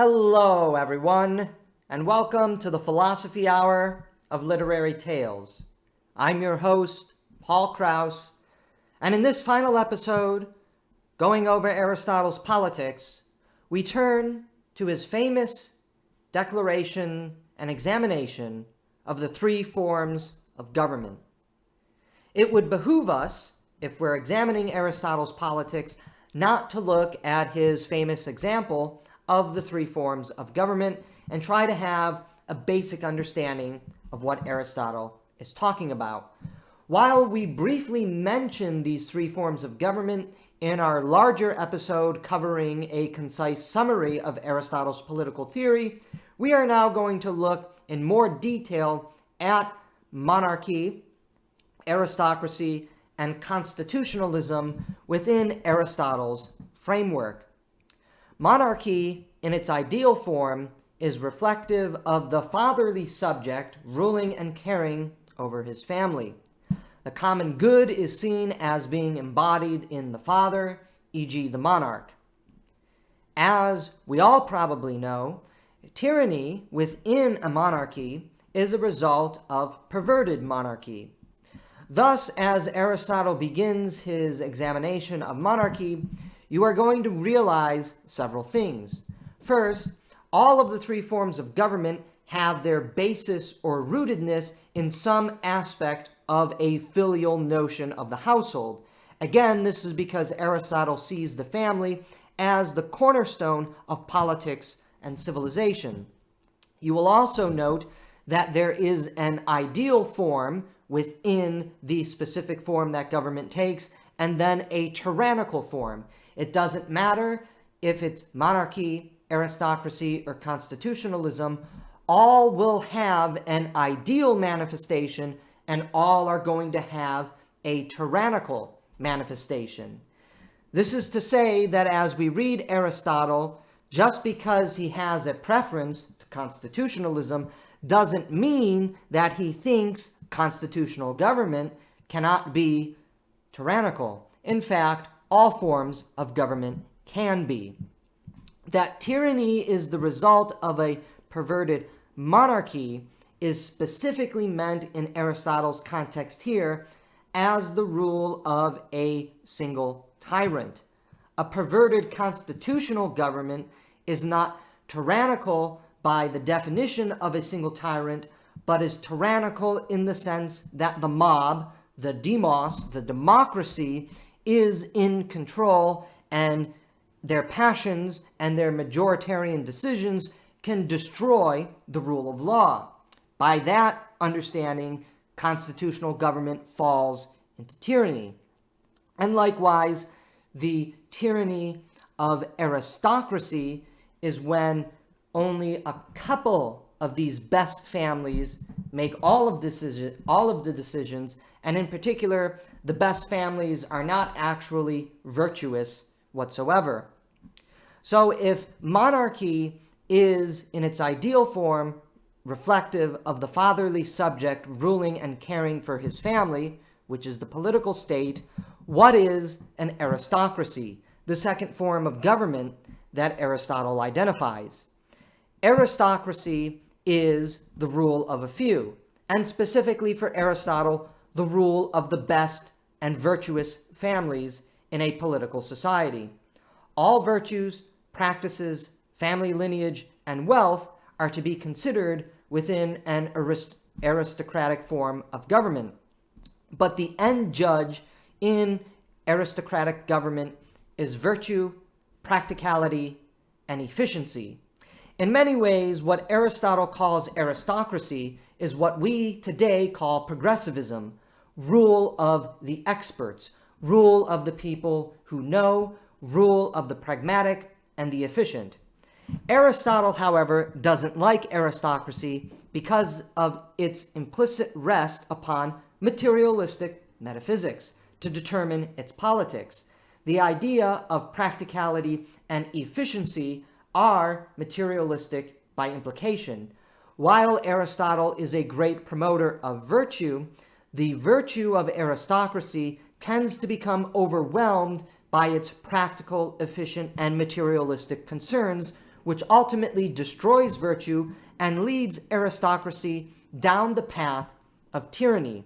Hello, everyone, and welcome to the Philosophy Hour of Literary Tales. I'm your host, Paul Krause, and in this final episode, going over Aristotle's Politics, we turn to his famous declaration and examination of the three forms of government. It would behoove us, if we're examining Aristotle's Politics, not to look at his famous example of the three forms of government and try to have a basic understanding of what Aristotle is talking about. While we briefly mention these three forms of government in our larger episode covering a concise summary of Aristotle's political theory, we are now going to look in more detail at monarchy, aristocracy, and constitutionalism within Aristotle's framework. Monarchy, in its ideal form, is reflective of the fatherly subject ruling and caring over his family. The common good is seen as being embodied in the father, e.g. the monarch. As we all probably know, tyranny within a monarchy is a result of perverted monarchy. Thus, as Aristotle begins his examination of monarchy, you are going to realize several things. First, all of the three forms of government have their basis or rootedness in some aspect of a filial notion of the household. Again, this is because Aristotle sees the family as the cornerstone of politics and civilization. You will also note that there is an ideal form within the specific form that government takes, and then a tyrannical form. It doesn't matter if it's monarchy, aristocracy, or constitutionalism, all will have an ideal manifestation and all are going to have a tyrannical manifestation. This is to say that as we read Aristotle, just because he has a preference to constitutionalism doesn't mean that he thinks constitutional government cannot be tyrannical. In fact, all forms of government can be. That tyranny is the result of a perverted monarchy is specifically meant in Aristotle's context here as the rule of a single tyrant. A perverted constitutional government is not tyrannical by the definition of a single tyrant, but is tyrannical in the sense that the mob, the demos, the democracy, is in control, and their passions and their majoritarian decisions can destroy the rule of law. By that understanding, constitutional government falls into tyranny. And likewise, the tyranny of aristocracy is when only a couple of these best families make all of the decisions, and in particular, the best families are not actually virtuous whatsoever. So if monarchy is, in its ideal form, reflective of the fatherly subject ruling and caring for his family, which is the political state, what is an aristocracy, the second form of government that Aristotle identifies? Aristocracy is the rule of a few, and specifically for Aristotle, the rule of the best and virtuous families in a political society. All virtues, practices, family lineage, and wealth are to be considered within an aristocratic form of government. But the end judge in aristocratic government is virtue, practicality, and efficiency. In many ways, what Aristotle calls aristocracy is what we today call progressivism, rule of the experts, rule of the people who know, rule of the pragmatic and the efficient. Aristotle, however, doesn't like aristocracy because of its implicit rest upon materialistic metaphysics to determine its politics. The idea of practicality and efficiency are materialistic by implication. While Aristotle is a great promoter of virtue, the virtue of aristocracy tends to become overwhelmed by its practical, efficient, and materialistic concerns, which ultimately destroys virtue and leads aristocracy down the path of tyranny.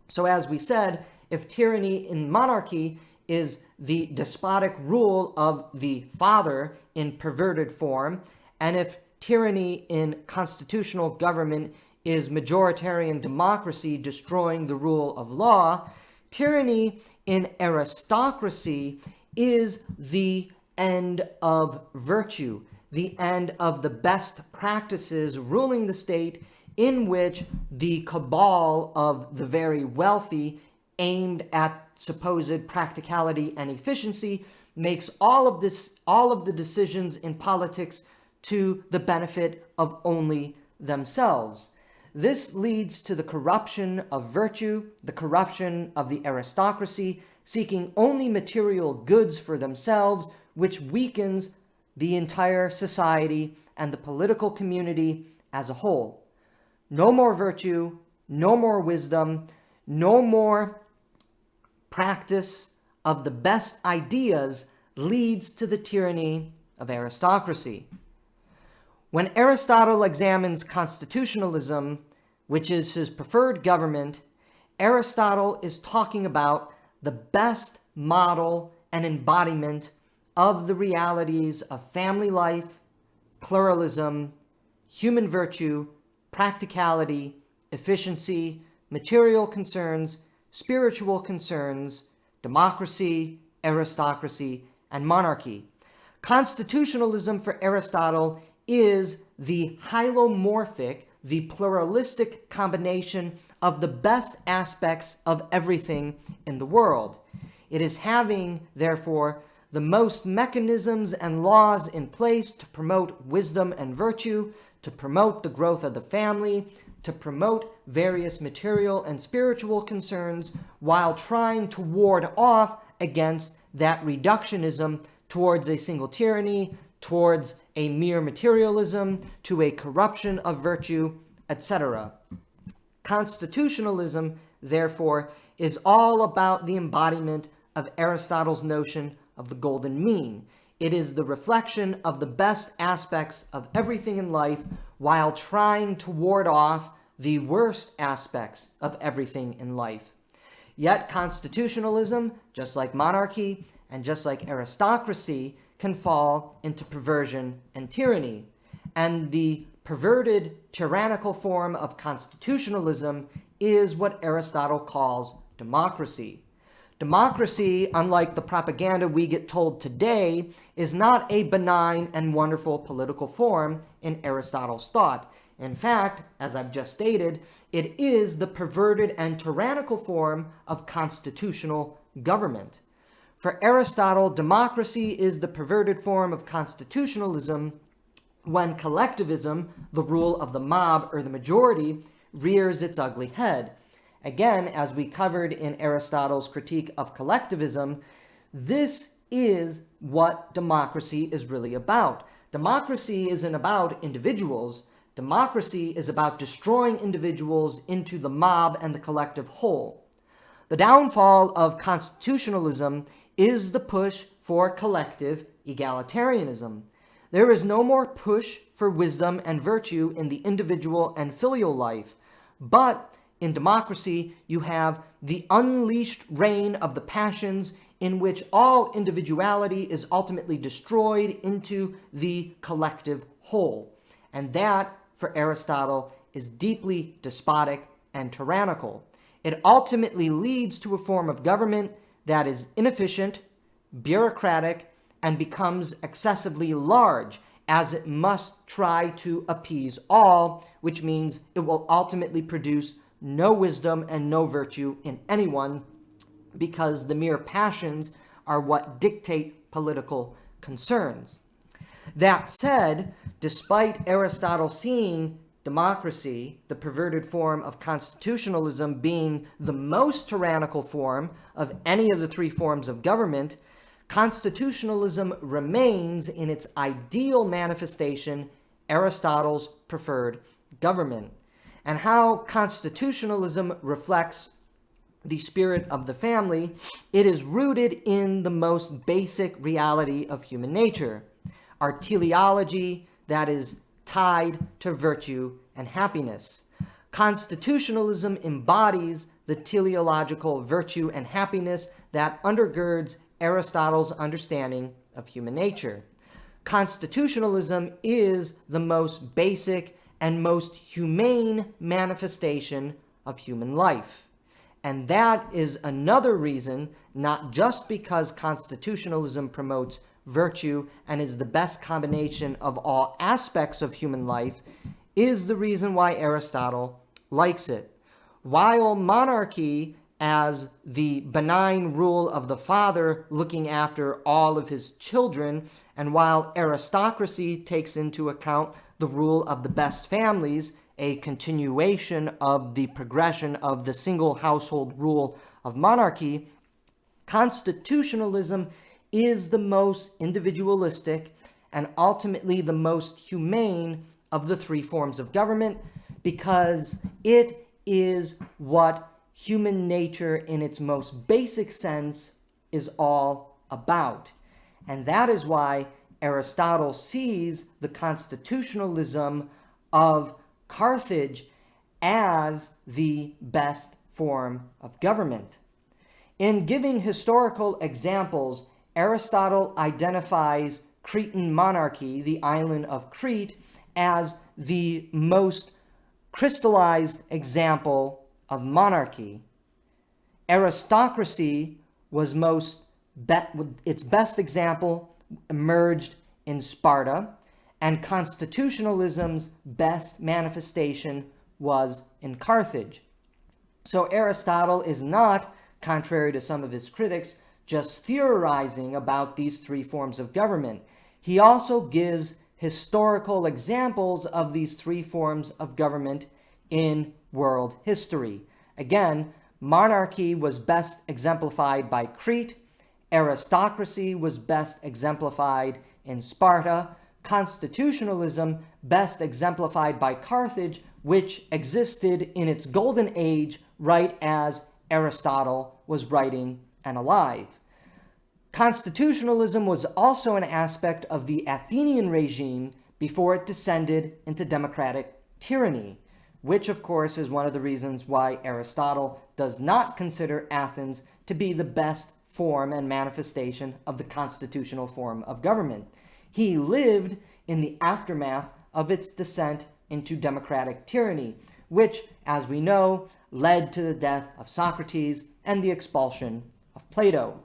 So as we said, if tyranny in monarchy is the despotic rule of the father in perverted form, and if tyranny in constitutional government is majoritarian democracy destroying the rule of law, tyranny in aristocracy is the end of virtue, the end of the best practices ruling the state, in which the cabal of the very wealthy, aimed at supposed practicality and efficiency, makes all of the decisions in politics to the benefit of only themselves. This leads to the corruption of virtue, the corruption of the aristocracy, seeking only material goods for themselves, which weakens the entire society and the political community as a whole. No more virtue, no more wisdom, no more practice of the best ideas leads to the tyranny of aristocracy. When Aristotle examines constitutionalism, which is his preferred government, Aristotle is talking about the best model and embodiment of the realities of family life, pluralism, human virtue, practicality, efficiency, material concerns, spiritual concerns, democracy, aristocracy, and monarchy. Constitutionalism for Aristotle is the hylomorphic, the pluralistic combination of the best aspects of everything in the world. It is having, therefore, the most mechanisms and laws in place to promote wisdom and virtue, to promote the growth of the family, to promote various material and spiritual concerns, while trying to ward off against that reductionism towards a single tyranny, towards a mere materialism, to a corruption of virtue, etc. Constitutionalism, therefore, is all about the embodiment of Aristotle's notion of the golden mean. It is the reflection of the best aspects of everything in life while trying to ward off the worst aspects of everything in life. Yet constitutionalism, just like monarchy and just like aristocracy, can fall into perversion and tyranny. And the perverted, tyrannical form of constitutionalism is what Aristotle calls democracy. Democracy, unlike the propaganda we get told today, is not a benign and wonderful political form in Aristotle's thought. In fact, as I've just stated, it is the perverted and tyrannical form of constitutional government. For Aristotle, democracy is the perverted form of constitutionalism when collectivism, the rule of the mob or the majority, rears its ugly head. Again, as we covered in Aristotle's critique of collectivism, this is what democracy is really about. Democracy isn't about individuals. Democracy is about destroying individuals into the mob and the collective whole. The downfall of constitutionalism is the push for collective egalitarianism. There is no more push for wisdom and virtue in the individual and filial life, but in democracy, you have the unleashed reign of the passions in which all individuality is ultimately destroyed into the collective whole. And that, for Aristotle, is deeply despotic and tyrannical. It ultimately leads to a form of government that is inefficient, bureaucratic, and becomes excessively large, as it must try to appease all, which means it will ultimately produce no wisdom and no virtue in anyone, because the mere passions are what dictate political concerns. That said, despite Aristotle seeing democracy, the perverted form of constitutionalism, being the most tyrannical form of any of the three forms of government, constitutionalism remains in its ideal manifestation Aristotle's preferred government. And how constitutionalism reflects the spirit of the family, it is rooted in the most basic reality of human nature. are teleology that is tied to virtue and happiness. Constitutionalism embodies the teleological virtue and happiness that undergirds Aristotle's understanding of human nature. Constitutionalism is the most basic and most humane manifestation of human life. And that is another reason, not just because constitutionalism promotes virtue and is the best combination of all aspects of human life, is the reason why Aristotle likes it. While monarchy, as the benign rule of the father looking after all of his children, and while aristocracy takes into account the rule of the best families, a continuation of the progression of the single household rule of monarchy, constitutionalism is the most individualistic and ultimately the most humane of the three forms of government, because it is what human nature in its most basic sense is all about. And that is why Aristotle sees the constitutionalism of Carthage as the best form of government. In giving historical examples, Aristotle identifies Cretan monarchy, the island of Crete, as the most crystallized example of monarchy. Aristocracy was its best example emerged in Sparta, and constitutionalism's best manifestation was in Carthage. So Aristotle is not, contrary to some of his critics, just theorizing about these three forms of government. He also gives historical examples of these three forms of government in world history. Again, monarchy was best exemplified by Crete, aristocracy was best exemplified in Sparta, constitutionalism best exemplified by Carthage, which existed in its golden age right as Aristotle was writing and alive. Constitutionalism was also an aspect of the Athenian regime before it descended into democratic tyranny, which of course is one of the reasons why Aristotle does not consider Athens to be the best form and manifestation of the constitutional form of government. He lived in the aftermath of its descent into democratic tyranny, which, as we know, led to the death of Socrates and the expulsion of Plato.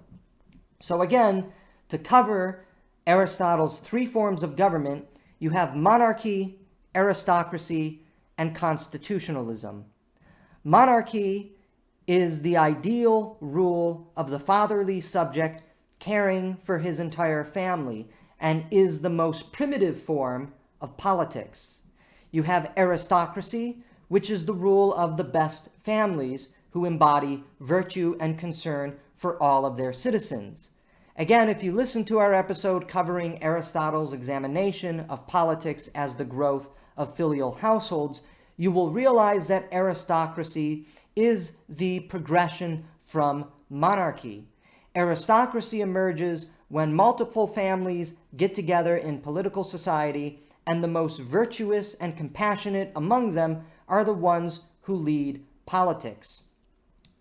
So again, to cover Aristotle's three forms of government, you have monarchy, aristocracy, and constitutionalism. Monarchy is the ideal rule of the fatherly subject caring for his entire family and is the most primitive form of politics. You have aristocracy, which is the rule of the best families who embody virtue and concern for all of their citizens. Again, if you listen to our episode covering Aristotle's examination of politics as the growth of filial households, you will realize that aristocracy is the progression from monarchy. Aristocracy emerges when multiple families get together in political society, and the most virtuous and compassionate among them are the ones who lead politics.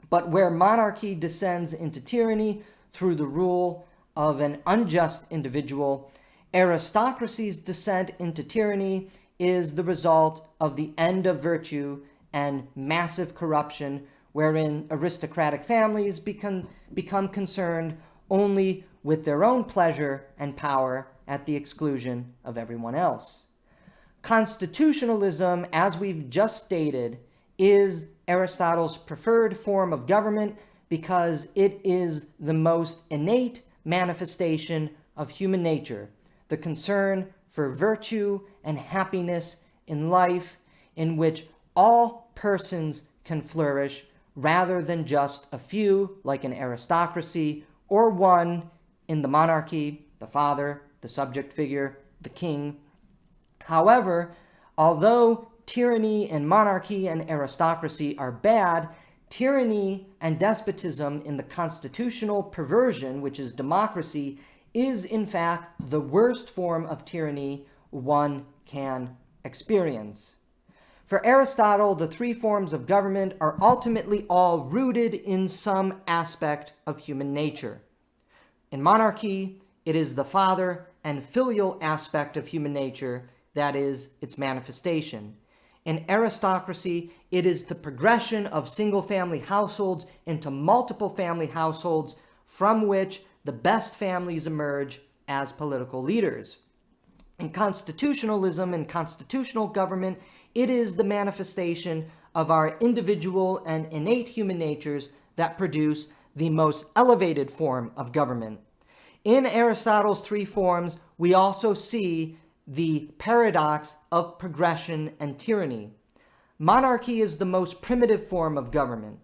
But where monarchy descends into tyranny through the rule of an unjust individual, aristocracy's descent into tyranny is the result of the end of virtue and massive corruption, wherein aristocratic families become concerned only with their own pleasure and power at the exclusion of everyone else. Constitutionalism, as we've just stated, is Aristotle's preferred form of government because it is the most innate manifestation of human nature, the concern for virtue and happiness in life, in which all persons can flourish rather than just a few, like an aristocracy, or one in the monarchy, the father, the subject figure, the king. However, although tyranny and monarchy and aristocracy are bad, tyranny and despotism in the constitutional perversion, which is democracy, is in fact the worst form of tyranny one can experience. For Aristotle, the three forms of government are ultimately all rooted in some aspect of human nature. In monarchy, it is the father and filial aspect of human nature that is its manifestation. In aristocracy, it is the progression of single-family households into multiple family households from which the best families emerge as political leaders. In constitutionalism and constitutional government, it is the manifestation of our individual and innate human natures that produce the most elevated form of government. In Aristotle's three forms, we also see the paradox of progression and tyranny. Monarchy is the most primitive form of government.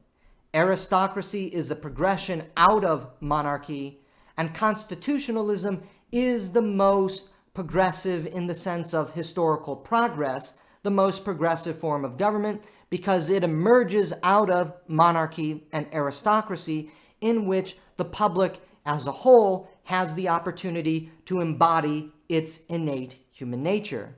Aristocracy is a progression out of monarchy, and constitutionalism is the most progressive in the sense of historical progress, the most progressive form of government, because it emerges out of monarchy and aristocracy, in which the public as a whole has the opportunity to embody its innate human nature.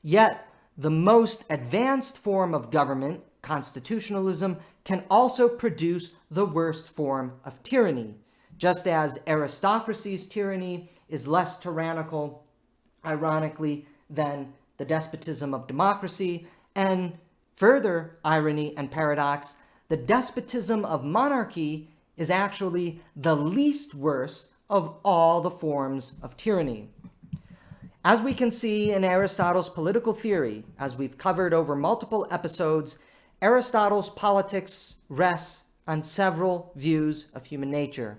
Yet, the most advanced form of government, constitutionalism, can also produce the worst form of tyranny. Just as aristocracy's tyranny is less tyrannical, ironically, than the despotism of democracy, and further irony and paradox, the despotism of monarchy is actually the least worst of all the forms of tyranny. As we can see in Aristotle's political theory, as we've covered over multiple episodes, Aristotle's politics rests on several views of human nature.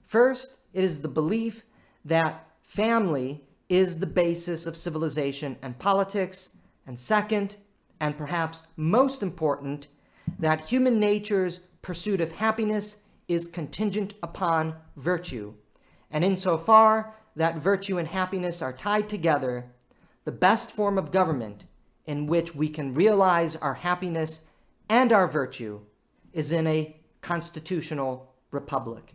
First, it is the belief that family is the basis of civilization and politics. And second, and perhaps most important, that human nature's pursuit of happiness is contingent upon virtue. And insofar that virtue and happiness are tied together, the best form of government in which we can realize our happiness and our virtue is in a constitutional republic.